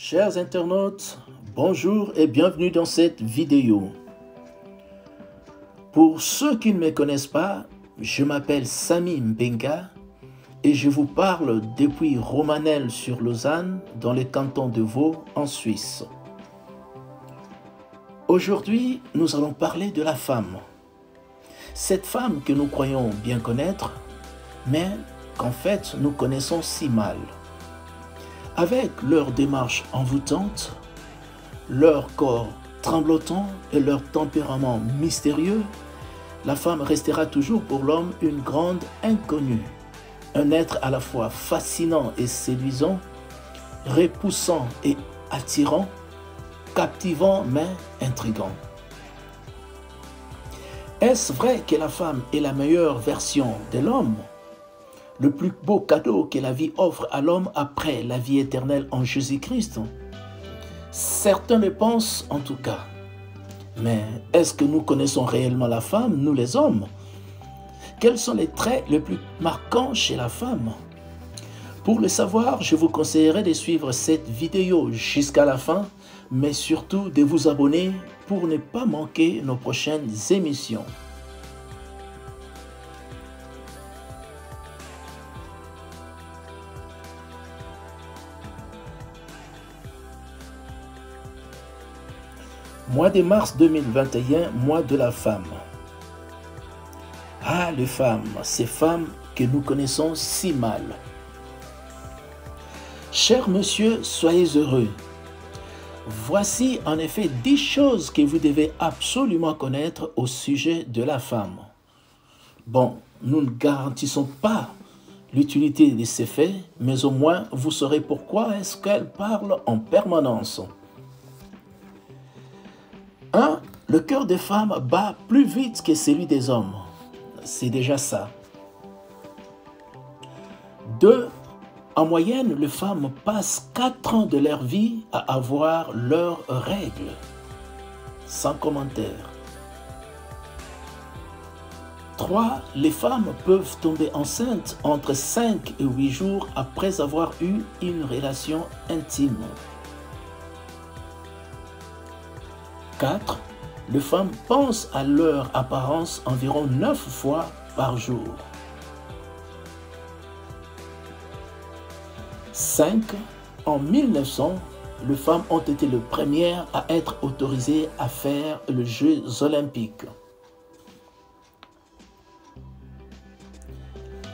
Chers internautes, bonjour et bienvenue dans cette vidéo. Pour ceux qui ne me connaissent pas, je m'appelle Samy Mbenga et je vous parle depuis Romanel-sur-Lausanne dans le canton de Vaud en Suisse. Aujourd'hui, nous allons parler de la femme. Cette femme que nous croyons bien connaître, mais qu'en fait nous connaissons si mal. Avec leur démarche envoûtante, leur corps tremblotant et leur tempérament mystérieux, la femme restera toujours pour l'homme une grande inconnue. Un être à la fois fascinant et séduisant, repoussant et attirant, captivant mais intrigant. Est-ce vrai que la femme est la meilleure version de l'homme? Le plus beau cadeau que la vie offre à l'homme après la vie éternelle en Jésus-Christ? Certains le pensent en tout cas. Mais est-ce que nous connaissons réellement la femme, nous les hommes? Quels sont les traits les plus marquants chez la femme? Pour le savoir, je vous conseillerais de suivre cette vidéo jusqu'à la fin, mais surtout de vous abonner pour ne pas manquer nos prochaines émissions. Mois de mars 2021, mois de la femme. Ah, les femmes, ces femmes que nous connaissons si mal. Cher monsieur, soyez heureux. Voici en effet 10 choses que vous devez absolument connaître au sujet de la femme. Bon, nous ne garantissons pas l'utilité de ces faits, mais au moins vous saurez pourquoi est-ce qu'elle parle en permanence. 1. Le cœur des femmes bat plus vite que celui des hommes. C'est déjà ça. 2. En moyenne, les femmes passent 4 ans de leur vie à avoir leurs règles. Sans commentaire. 3. Les femmes peuvent tomber enceintes entre 5 et 8 jours après avoir eu une relation intime. 4. Les femmes pensent à leur apparence environ 9 fois par jour. 5. En 1900, les femmes ont été les premières à être autorisées à faire les Jeux olympiques.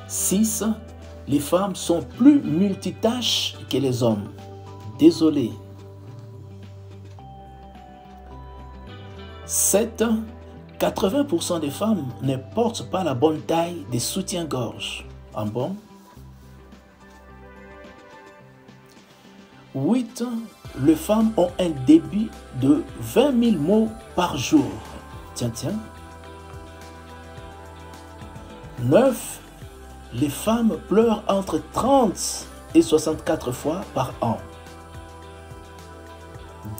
6. Les femmes sont plus multitâches que les hommes. Désolé. 7. 80% des femmes ne portent pas la bonne taille des soutiens-gorge. En bon? 8. Les femmes ont un débit de 20 000 mots par jour. Tiens. 9. Les femmes pleurent entre 30 et 64 fois par an.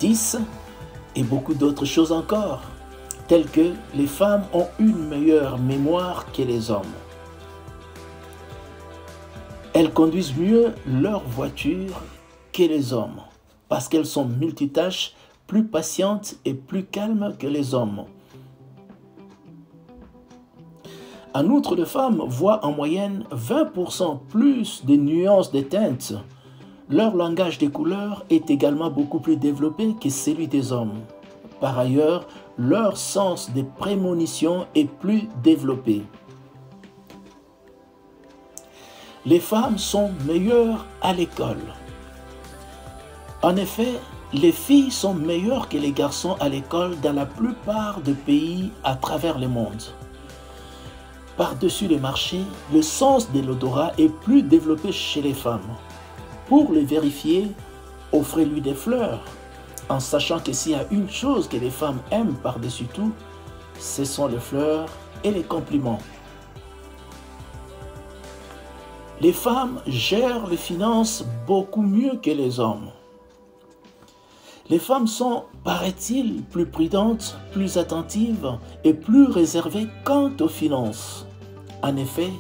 10. Et beaucoup d'autres choses encore, telles que les femmes ont une meilleure mémoire que les hommes. Elles conduisent mieux leur voiture que les hommes, parce qu'elles sont multitâches, plus patientes et plus calmes que les hommes. En outre, les femmes voient en moyenne 20% plus de nuances de teintes. Leur langage des couleurs est également beaucoup plus développé que celui des hommes. Par ailleurs, leur sens des prémonitions est plus développé. Les femmes sont meilleures à l'école. En effet, les filles sont meilleures que les garçons à l'école dans la plupart des pays à travers le monde. Par-dessus le marché, le sens de l'odorat est plus développé chez les femmes. Pour le vérifier, offrez-lui des fleurs, en sachant que s'il y a une chose que les femmes aiment par-dessus tout, ce sont les fleurs et les compliments. Les femmes gèrent les finances beaucoup mieux que les hommes. Les femmes sont, paraît-il, plus prudentes, plus attentives et plus réservées quant aux finances. En effet,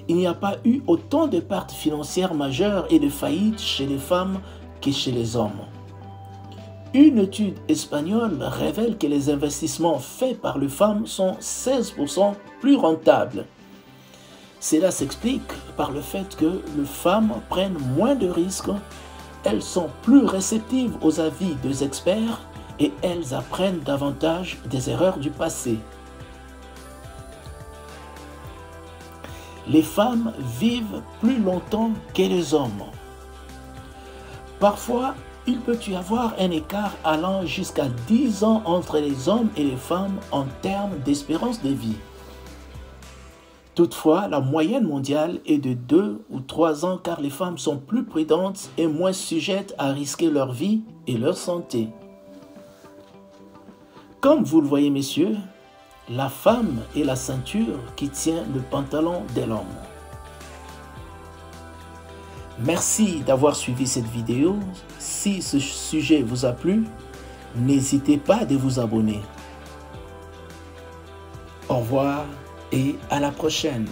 il n'y a pas eu autant de pertes financières majeures et de faillites chez les femmes que chez les hommes. Une étude espagnole révèle que les investissements faits par les femmes sont 16% plus rentables. Cela s'explique par le fait que les femmes prennent moins de risques, elles sont plus réceptives aux avis des experts et elles apprennent davantage des erreurs du passé. Les femmes vivent plus longtemps que les hommes. Parfois, il peut y avoir un écart allant jusqu'à 10 ans entre les hommes et les femmes en termes d'espérance de vie. Toutefois, la moyenne mondiale est de 2 ou 3 ans car les femmes sont plus prudentes et moins sujettes à risquer leur vie et leur santé. Comme vous le voyez, messieurs, la femme est la ceinture qui tient le pantalon de l'homme. Merci d'avoir suivi cette vidéo. Si ce sujet vous a plu, n'hésitez pas à vous abonner. Au revoir et à la prochaine.